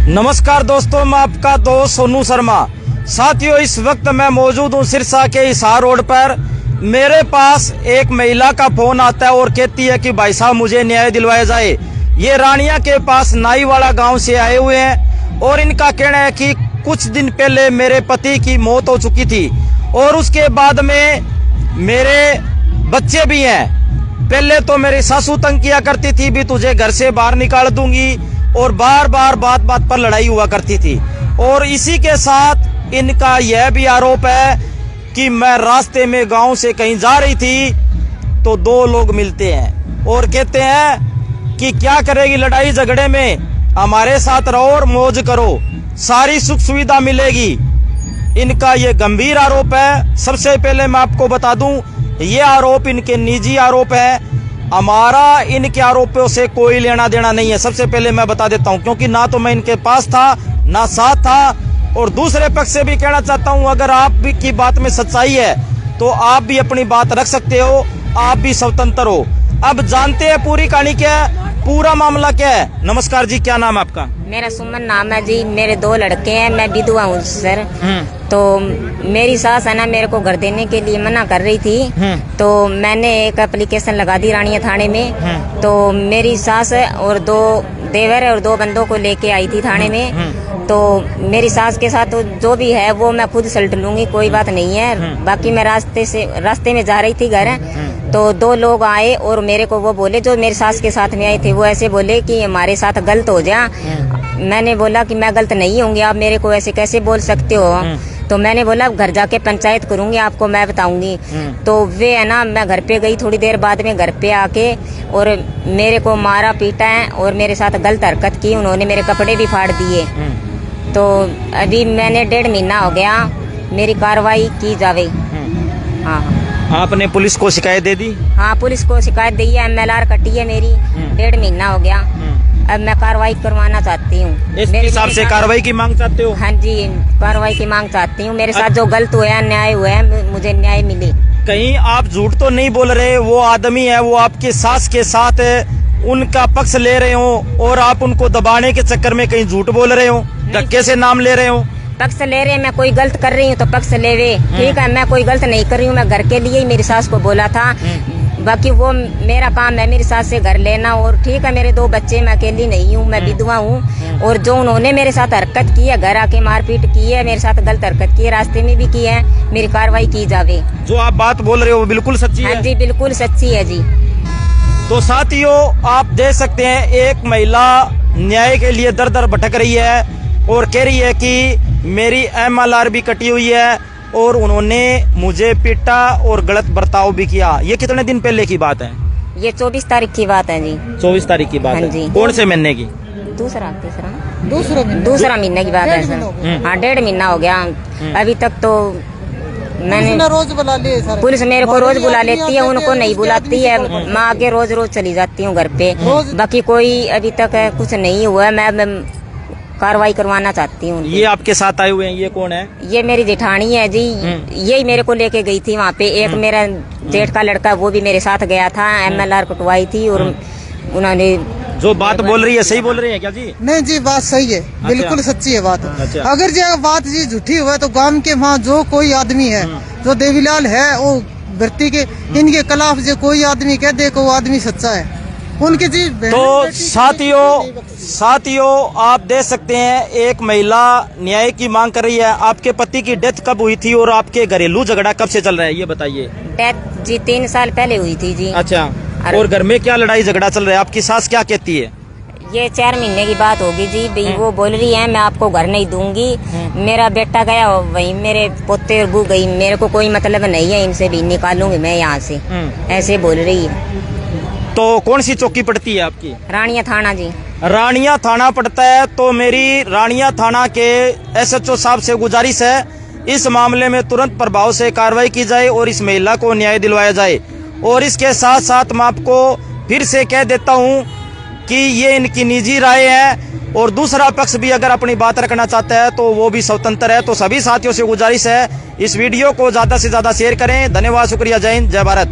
नमस्कार दोस्तों, मैं आपका दोस्त सोनू शर्मा। साथियों, इस वक्त मैं मौजूद हूँ सिरसा के हिसार रोड पर। मेरे पास एक महिला का फोन आता है और कहती है कि भाई साहब मुझे न्याय दिलवाया जाए। ये रानिया के पास नाईवाड़ा गांव से आए हुए हैं और इनका कहना है कि कुछ दिन पहले मेरे पति की मौत हो चुकी थी और उसके बाद में मेरे बच्चे भी हैं। पहले तो मेरी सासू तंग किया करती थी भी तुझे घर से बाहर निकाल दूंगी और बार बार बात बात पर लड़ाई हुआ करती थी। और इसी के साथ इनका यह भी आरोप है कि मैं रास्ते में गांव से कहीं जा रही थी तो दो लोग मिलते हैं और कहते हैं कि क्या करेगी लड़ाई झगड़े में, हमारे साथ रहो और मौज करो, सारी सुख सुविधा मिलेगी। इनका ये गंभीर आरोप है। सबसे पहले मैं आपको बता दूं, ये आरोप इनके निजी आरोप है। हमारा इनके आरोपों से कोई लेना देना नहीं है। सबसे पहले मैं बता देता हूं, क्योंकि ना तो मैं इनके पास था ना साथ था। और दूसरे पक्ष से भी कहना चाहता हूं, अगर आप भी की बात में सच्चाई है तो आप भी अपनी बात रख सकते हो, आप भी स्वतंत्र हो। अब जानते हैं पूरी कहानी क्या है, पूरा मामला क्या है। नमस्कार जी, क्या नाम है आपका? मेरा सुमन नाम है जी। मेरे दो लड़के हैं, मैं विधवा हूँ सर। तो मेरी सास है ना मेरे को घर देने के लिए मना कर रही थी। तो मैंने एक एप्लीकेशन लगा दी रानिया थाने में। तो मेरी सास और दो देवर और दो बंदों को लेके आई थी थाने में। तो मेरी सास के साथ तो जो भी है वो मैं खुद सल्ट लूंगी, कोई बात नहीं है। बाकी मैं रास्ते में जा रही थी घर, तो दो लोग आए और मेरे को वो बोले, जो मेरी सास के साथ में आए थे, वो ऐसे बोले कि हमारे साथ गलत हो जा। मैंने बोला कि मैं गलत नहीं होंगी, आप मेरे को ऐसे कैसे बोल सकते हो। तो मैंने बोला घर जाके पंचायत करूंगी, आपको मैं बताऊंगी। तो वे है ना, मैं घर पे गई, थोड़ी देर बाद में घर पे आके और मेरे को मारा पीटा है और मेरे साथ गलत हरकत की। उन्होंने मेरे कपड़े भी फाड़ दिए। तो अभी मैंने 1.5 महीना हो गया, मेरी कार्रवाई की जावे। हाँ, आपने पुलिस को शिकायत दे दी? हाँ, पुलिस को शिकायत दी है, MLR कटी है मेरी। 1.5 महीना हो गया। अब मैं कार्रवाई करवाना चाहती हूँ। इस हिसाब से कार्रवाई की मांग चाहते हो? हाँ जी, कार्रवाई की मांग चाहती हूँ। मेरे साथ जो गलत हुआ है, अन्याय हुआ है, मुझे न्याय मिले। कहीं आप झूठ तो नहीं बोल रहे? वो आदमी है, वो आपके सास के साथ उनका पक्ष ले रहे हो और आप उनको दबाने के चक्कर में कहीं झूठ बोल रहे हो, धक्के से नाम ले रहे हो? पक्ष ले रहे, मैं कोई गलत कर रही हूँ तो पक्ष ले वे, ठीक है। मैं कोई गलत नहीं कर रही हूँ, मैं घर के लिए ही मेरी सास को बोला था। बाकी वो मेरा काम है मेरी सास से घर लेना, और ठीक है मेरे 2 बच्चे, मैं अकेली नहीं हूँ, मैं विधवा हूँ। और जो उन्होंने मेरे साथ हरकत की है, घर आके मारपीट की है, मेरे साथ गलत हरकत की है, रास्ते में भी की है, मेरी कार्रवाई की जावे। जो आप बात बोल रहे हो बिल्कुल सच्ची है? हाँ जी, बिल्कुल सच्ची है जी। तो साथियों, आप देख सकते हैं, एक महिला न्याय के लिए दर दर भटक रही है और कह रही है कि मेरी MLR भी कटी हुई है और उन्होंने मुझे पीटा और गलत बर्ताव भी किया। ये कितने दिन पहले की बात है? ये 24 तारीख की बात है जी। 24 तारीख की बात है? जी। कौन से महीने की? दूसरा महीने की बात है सर। हाँ, 1.5 महीना हो गया। अभी तक तो मैंने रोज बुला लिए सर। पुलिस मेरे को रोज बुला लेती है, उनको नहीं बुलाती है। मैं आगे रोज चली जाती हूँ घर पे। बाकी कोई अभी तक कुछ नहीं हुआ है। मैं कार्रवाई करवाना चाहती हूँ। ये आपके साथ आए हुए हैं, ये कौन है? ये मेरी जेठानी है जी। यही मेरे को लेके गई थी वहाँ पे। एक मेरा जेठ का लड़का, वो भी मेरे साथ गया था, MLR कटवाई थी। और उन्होंने जो बात बोल रही है सही बोल रही है क्या जी? नहीं जी, बात सही है, बिल्कुल सच्ची है बात। अगर जी बात जी झूठी हुआ तो गांव के वहाँ जो कोई आदमी है, जो देवीलाल है, वो भर्ती के इनके खिलाफ जो कोई आदमी कह दे को वो आदमी सच्चा है, उनके जी। तो साथियों आप देख सकते हैं, एक महिला न्याय की मांग कर रही है। आपके पति की डेथ कब हुई थी और आपके घरेलू झगड़ा कब से चल रहा है, ये बताइए। डेथ जी 3 साल पहले हुई थी जी। अच्छा, और घर में क्या लड़ाई झगड़ा चल रहा है? आपकी सास क्या कहती है? ये 4 महीने की बात होगी जी। वो बोल रही है मैं आपको घर नहीं दूंगी, मेरा बेटा गया वही, मेरे पोते और बू गई, मेरे को कोई मतलब नहीं है इनसे, भी निकालूंगी मैं यहाँ से, ऐसे बोल रही है। तो कौन सी चौकी पड़ती है आपकी? रानिया थाना जी। रानिया थाना पड़ता है। तो मेरी रानिया थाना के SHO साहब से गुजारिश है, इस मामले में तुरंत प्रभाव से कार्रवाई की जाए और इस महिला को न्याय दिलवाया जाए। और इसके साथ साथ मैं आपको फिर से कह देता हूं कि ये इनकी निजी राय है और दूसरा पक्ष भी अगर अपनी बात रखना चाहता है तो वो भी स्वतंत्र है। तो सभी साथियों से गुजारिश है, इस वीडियो को ज्यादा से ज्यादा शेयर करें। धन्यवाद, शुक्रिया, जय हिंद, जय भारत।